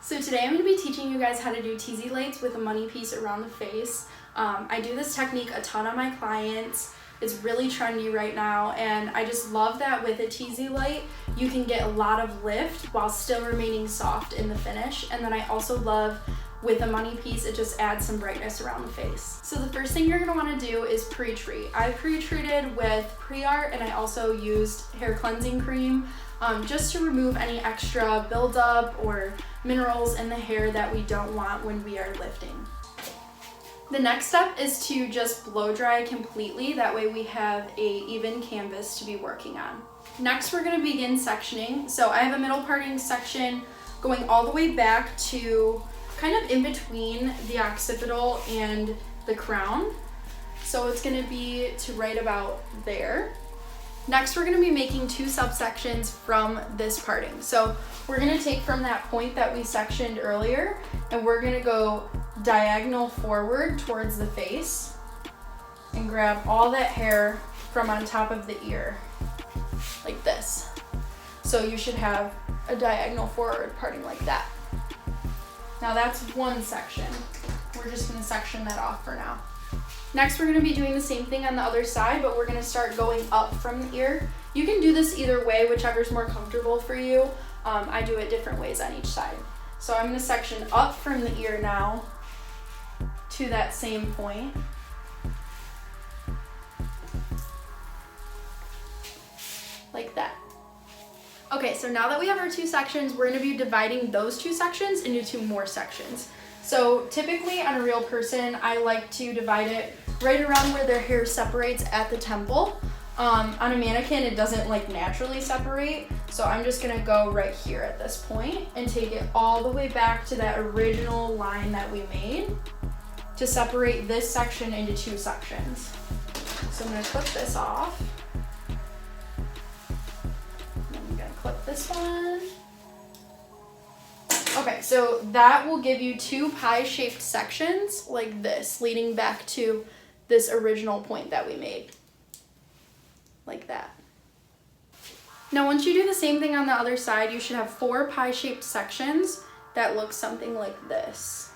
So today I'm going to be teaching you guys how to do teasy lights with a money piece around the face. I do this technique a ton on my clients. It's really trendy right now, and I just love that with a teasy light you can get a lot of lift while still remaining soft in the finish. And then I also love with a money piece, it just adds some brightness around the face. So the first thing you're going to want to do is pre-treat. I pre-treated with Pre-Art, and I also used hair cleansing cream just to remove any extra buildup or minerals in the hair that we don't want when we are lifting. The next step is to just blow dry completely. That way we have a even canvas to be working on. Next, we're going to begin sectioning. So I have a middle parting section going all the way back to kind of in between the occipital and the crown. So it's going to be to right about there. Next, we're going to be making two subsections from this parting. So we're going to take from that point that we sectioned earlier, and we're going to go diagonal forward towards the face and grab all that hair from on top of the ear, like this. So you should have a diagonal forward parting like that. Now that's one section. We're just going to section that off for now. Next, we're going to be doing the same thing on the other side, but we're going to start going up from the ear. You can do this either way, whichever's more comfortable for you. I do it different ways on each side. So I'm going to section up from the ear now to that same point. Like that. Okay, so now that we have our two sections, we're going to be dividing those two sections into two more sections. So typically on a real person, I like to divide it right around where their hair separates at the temple. On a mannequin, it doesn't like naturally separate. So I'm just gonna go right here at this point and take it all the way back to that original line that we made to separate this section into two sections. So I'm gonna clip this off. And I'm gonna clip this one. Okay, so that will give you two pie-shaped sections like this, leading back to this original point that we made, like that. Now, once you do the same thing on the other side, you should have four pie-shaped sections that look something like this,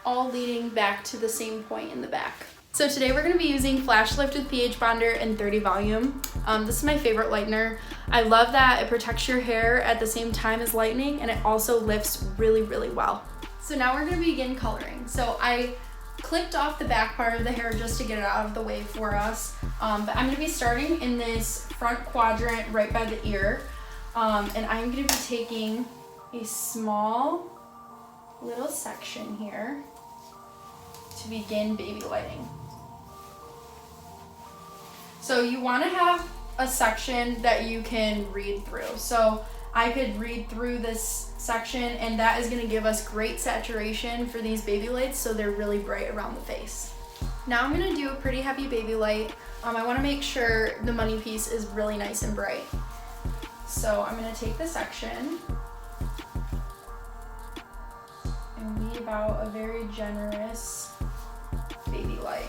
all leading back to the same point in the back. So today we're going to be using Flash Lift with pH Bonder and 30 Volume. This is my favorite lightener. I love that it protects your hair at the same time as lightening, and it also lifts really, really well. So now we're going to begin coloring. So I clipped off the back part of the hair just to get it out of the way for us. But I'm going to be starting in this front quadrant right by the ear. And I'm going to be taking a small little section here to begin baby lighting. So you want to have a section that you can read through. So I could read through this section, and that is going to give us great saturation for these baby lights, so they're really bright around the face. Now I'm going to do a pretty heavy baby light. I want to make sure the money piece is really nice and bright. So I'm going to take the section and weave out a very generous baby light.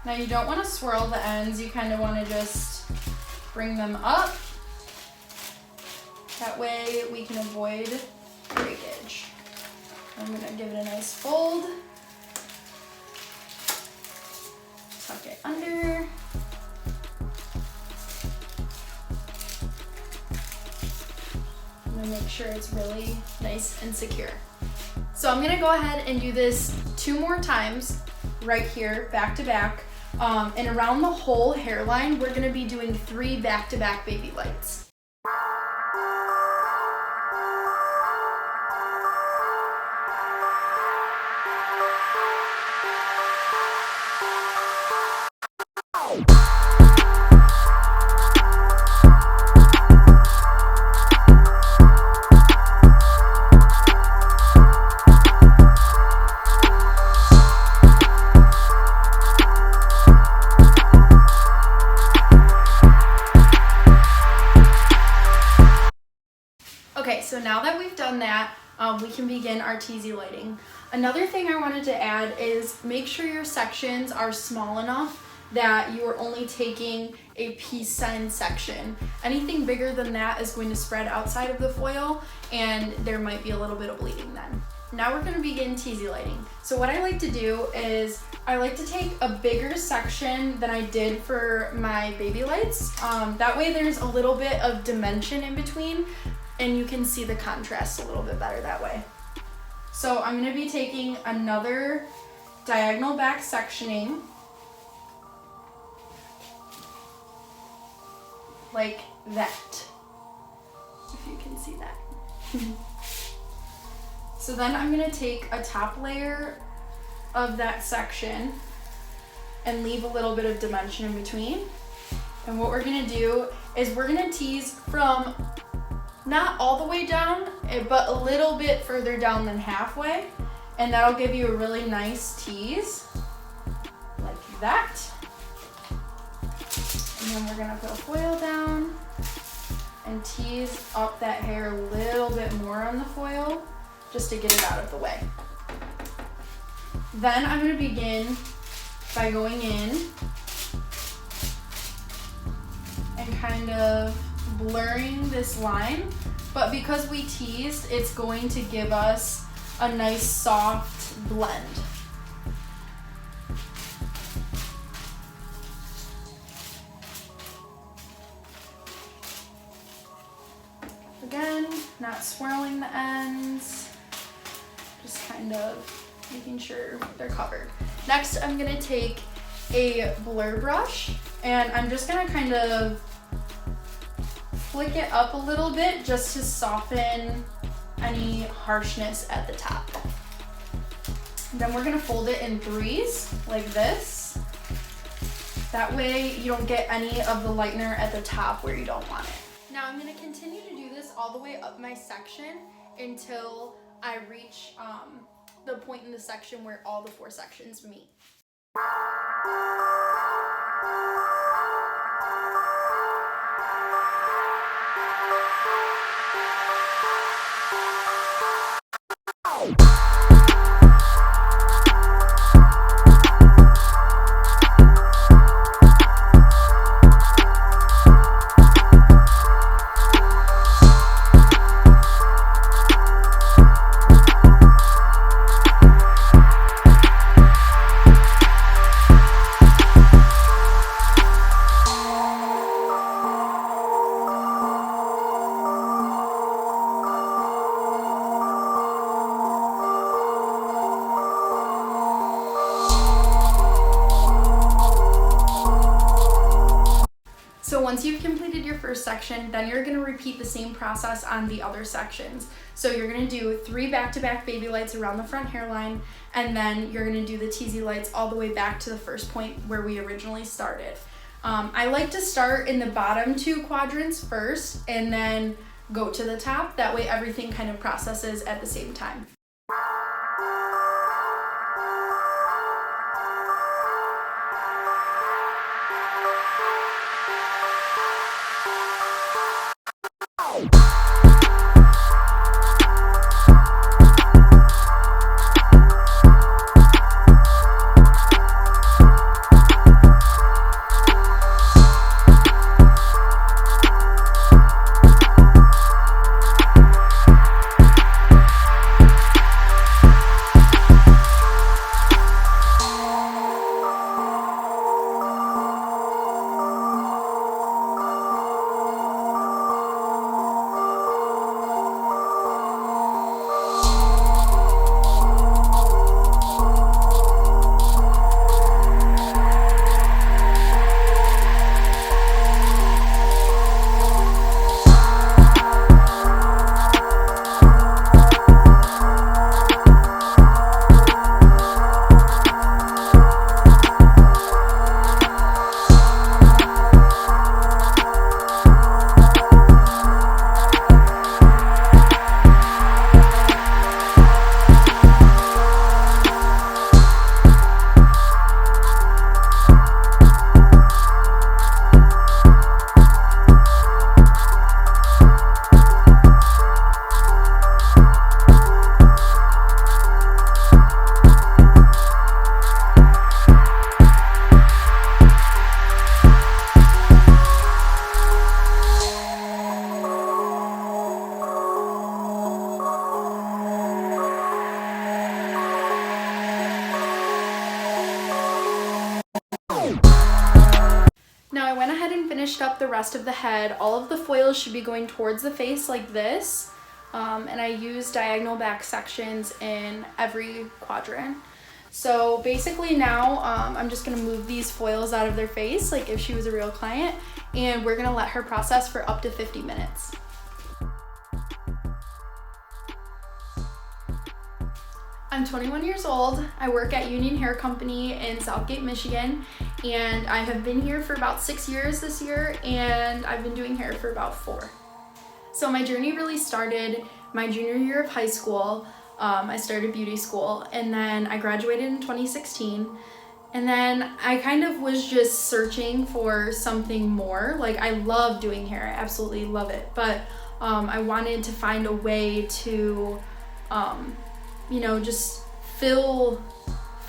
Now you don't want to swirl the ends, you kind of want to just bring them up. That way we can avoid breakage. I'm going to give it a nice fold. Tuck it under. I'm going to make sure it's really nice and secure. So I'm going to go ahead and do this 2 more times right here, back to back. And around the whole hairline, we're going to be doing 3 back-to-back baby lights. now that we've done that, we can begin our teasy lighting. Another thing I wanted to add is make sure your sections are small enough that you are only taking a peace sign section. Anything bigger than that is going to spread outside of the foil, and there might be a little bit of bleeding then. Now we're going to begin teasy lighting. So what I like to do is I like to take a bigger section than I did for my baby lights. That way there's a little bit of dimension in between, and you can see the contrast a little bit better that way. So I'm going to be taking another diagonal back sectioning, like that, if you can see that. So then I'm going to take a top layer of that section and leave a little bit of dimension in between. And what we're going to do is we're going to tease from not all the way down, but a little bit further down than halfway, and that'll give you a really nice tease like that. And then we're gonna put a foil down and tease up that hair a little bit more on the foil just to get it out of the way. Then I'm gonna begin by going in and kind of blurring this line, but because we teased, it's going to give us a nice soft blend. Again, not swirling the ends, just kind of making sure they're covered. Next, I'm gonna take a blur brush and I'm just gonna kind of flick it up a little bit just to soften any harshness at the top. Then we're gonna fold it in threes like this. That way you don't get any of the lightener at the top where you don't want it. Now I'm gonna continue to do this all the way up my section until I reach the point in the section where all the four sections meet. So once you've completed your first section, then you're gonna repeat the same process on the other sections. So you're gonna do 3 back-to-back baby lights around the front hairline, and then you're gonna do the teasy lights all the way back to the first point where we originally started. I like to start in the bottom 2 quadrants first and then go to the top. That way everything kind of processes at the same time. Now I went ahead and finished up the rest of the head. All of the foils should be going towards the face like this. And I used diagonal back sections in every quadrant. So basically now I'm just gonna move these foils out of their face like if she was a real client, and we're gonna let her process for up to 50 minutes. I'm 21 years old. I work at Union Hair Company in Southgate, Michigan, and I have been here for about 6 years this year, and I've been doing hair for about 4. So my journey really started my junior year of high school. I started beauty school, and then I graduated in 2016. And then I kind of was just searching for something more. Like, I love doing hair, I absolutely love it. But I wanted to find a way to, just fill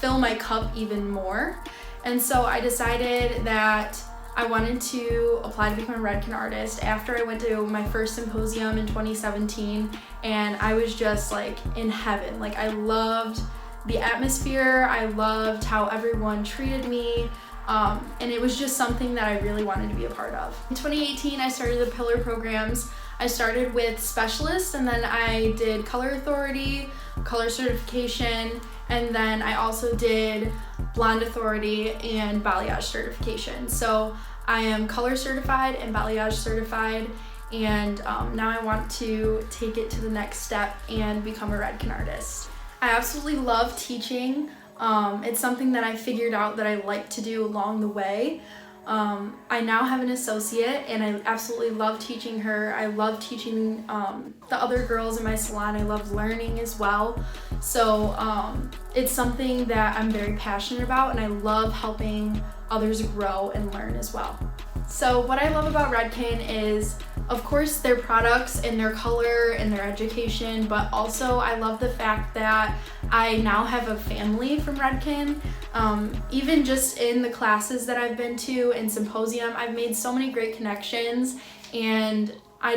my cup even more. And so I decided that I wanted to apply to become a Redken artist after I went to my first symposium in 2017, and I was just like in heaven. Like, I loved the atmosphere, I loved how everyone treated me, and it was just something that I really wanted to be a part of. In 2018, I started the pillar programs. I started with specialists, and then I did color authority, color certification, and then I also did blonde authority and balayage certification. So I am color certified and balayage certified, and now I want to take it to the next step and become a Redken artist. I absolutely love teaching. It's something that I figured out that I like to do along the way. I now have an associate, and I absolutely love teaching her. I love teaching the other girls in my salon. I love learning as well. So it's something that I'm very passionate about, and I love helping others grow and learn as well. So what I love about Redken is, of course, their products and their color and their education, but also I love the fact that I now have a family from Redken. Even just in the classes that I've been to and symposium, I've made so many great connections, and I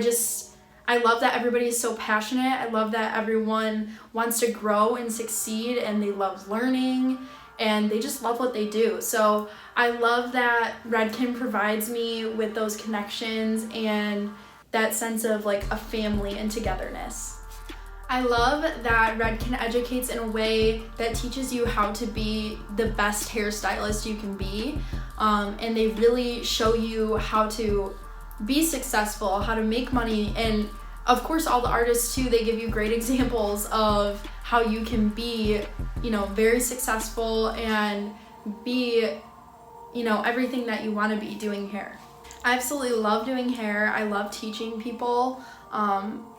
love that everybody is so passionate. I love that everyone wants to grow and succeed, and they love learning, and they just love what they do. So I love that Redken provides me with those connections and that sense of like a family and togetherness. I love that Redken educates in a way that teaches you how to be the best hairstylist you can be, and they really show you how to be successful, how to make money, and of course all the artists too, they give you great examples of how you can be, very successful and be, everything that you want to be doing hair. I absolutely love doing hair. I love teaching people,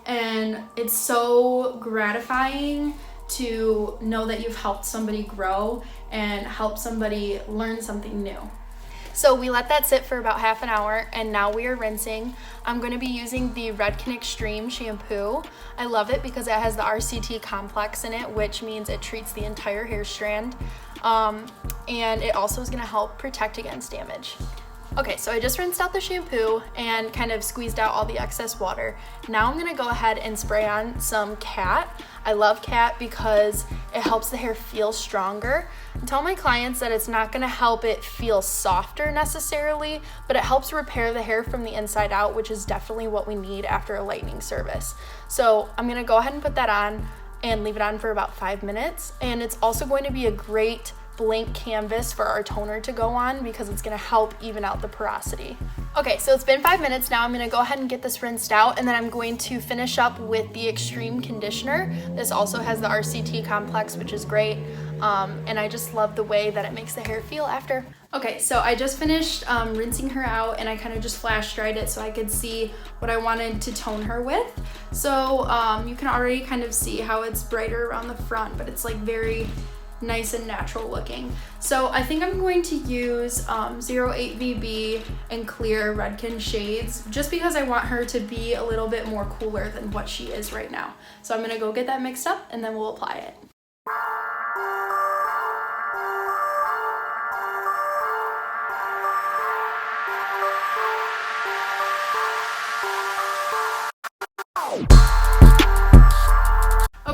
and it's so gratifying to know that you've helped somebody grow and help somebody learn something new. So we let that sit for about half an hour, and now we are rinsing. I'm going to be using the Redken Extreme shampoo. I love it because it has the RCT complex in it, which means it treats the entire hair strand, and it also is going to help protect against damage. Okay, so I just rinsed out the shampoo and kind of squeezed out all the excess water. Now I'm gonna go ahead and spray on some cat. I love cat because it helps the hair feel stronger. I tell my clients that it's not gonna help it feel softer necessarily, but it helps repair the hair from the inside out, which is definitely what we need after a lightening service. So I'm gonna go ahead and put that on and leave it on for about 5 minutes. And it's also going to be a great blank canvas for our toner to go on because it's going to help even out the porosity. Okay, so it's been 5 minutes now. I'm going to go ahead and get this rinsed out, and then I'm going to finish up with the Extreme Conditioner. This also has the RCT complex, which is great, and I just love the way that it makes the hair feel after. Okay, so I just finished rinsing her out, and I kind of just flash dried it so I could see what I wanted to tone her with. So you can already kind of see how it's brighter around the front, but it's like very nice and natural looking. So I think I'm going to use 08 VB and clear Redken shades just because I want her to be a little bit more cooler than what she is right now. So I'm gonna go get that mixed up and then we'll apply it.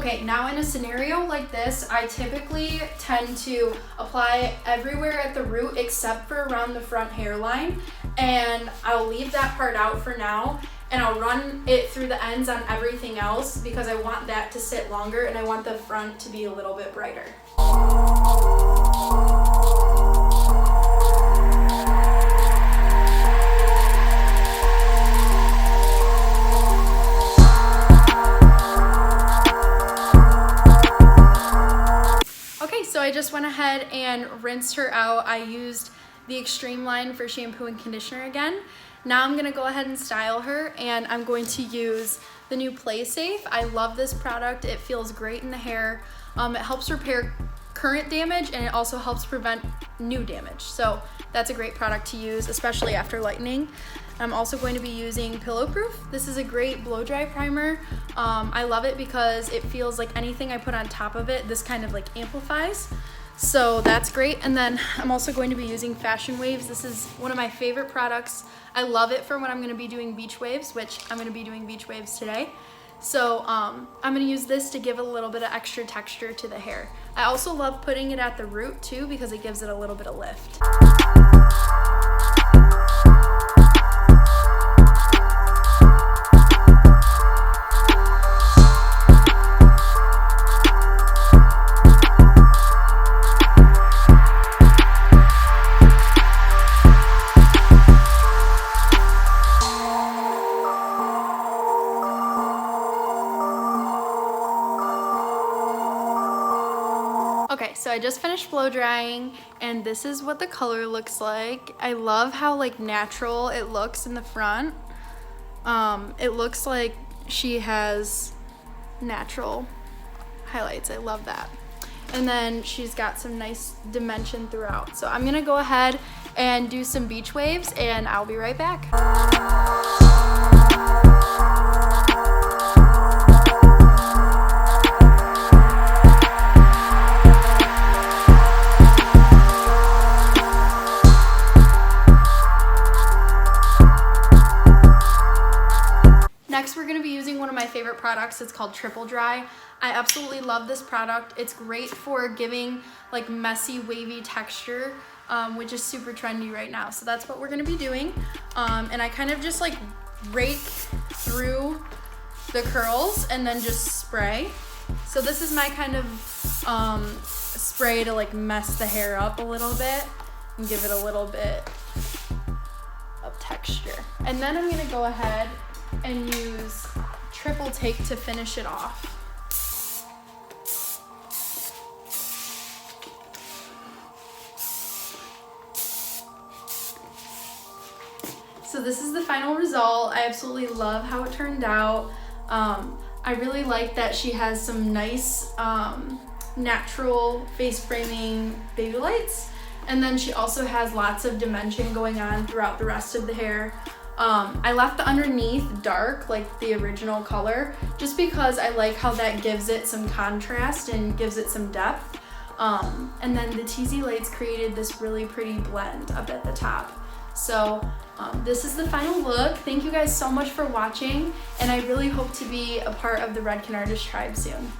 Okay, now in a scenario like this, I typically tend to apply everywhere at the root except for around the front hairline. and I'll leave that part out for now, and I'll run it through the ends on everything else because I want that to sit longer and I want the front to be a little bit brighter. Okay, so I just went ahead and rinsed her out. I used the Extreme line for shampoo and conditioner again. Now I'm gonna go ahead and style her, and I'm going to use the new Play Safe. I love this product. It feels great in the hair. It helps repair current damage, and it also helps prevent new damage. So that's a great product to use, especially after lightening. I'm also going to be using Pillow Proof. This is a great blow dry primer. I love it because it feels like anything I put on top of it, this kind of like amplifies. So that's great. And then I'm also going to be using Fashion Waves. This is one of my favorite products. I love it for when I'm going to be doing beach waves, which I'm going to be doing beach waves today. So I'm going to use this to give a little bit of extra texture to the hair. I also love putting it at the root too because it gives it a little bit of lift. Okay, so I just finished blow drying, and this is what the color looks like. I love how like natural it looks in the front. It looks like she has natural highlights. I love that. And then she's got some nice dimension throughout. So I'm gonna go ahead and do some beach waves, and I'll be right back. Next, we're going to be using one of my favorite products. It's called Triple Dry. I absolutely love this product. It's great for giving like messy, wavy texture, which is super trendy right now. So that's what we're going to be doing. And I kind of just like rake through the curls and then just spray. So this is my kind of spray to like mess the hair up a little bit and give it a little bit of texture. And then I'm going to go ahead and use Triple Take to finish it off. So this is the final result. I absolutely love how it turned out. I really like that she has some nice natural face framing baby lights, and then she also has lots of dimension going on throughout the rest of the hair. I left the underneath dark, like the original color, just because I like how that gives it some contrast and gives it some depth. And then the TZ lights created this really pretty blend up at the top. So this is the final look. Thank you guys so much for watching, and I really hope to be a part of the Redken Artist Tribe soon.